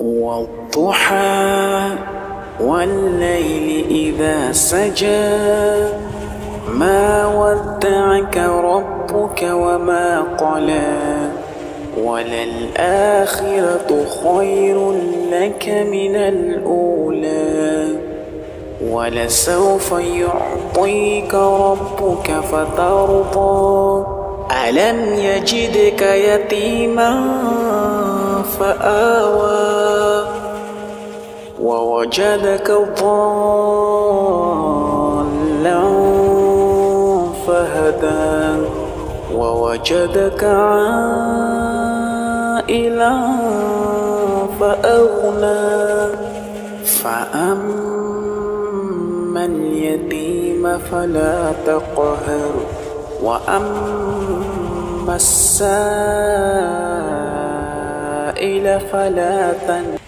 والضحى والليل إذا سجى ما ودعك ربك وما قلى وللآخرة خير لك من الأولى ولسوف يعطيك ربك فترضى ألم يجدك يتيما فآوى ووجدك ضالا فهدى ووجدك عائلا فأغنى فأما اليتيم فلا تقهر وأما السائل فلا تنهر.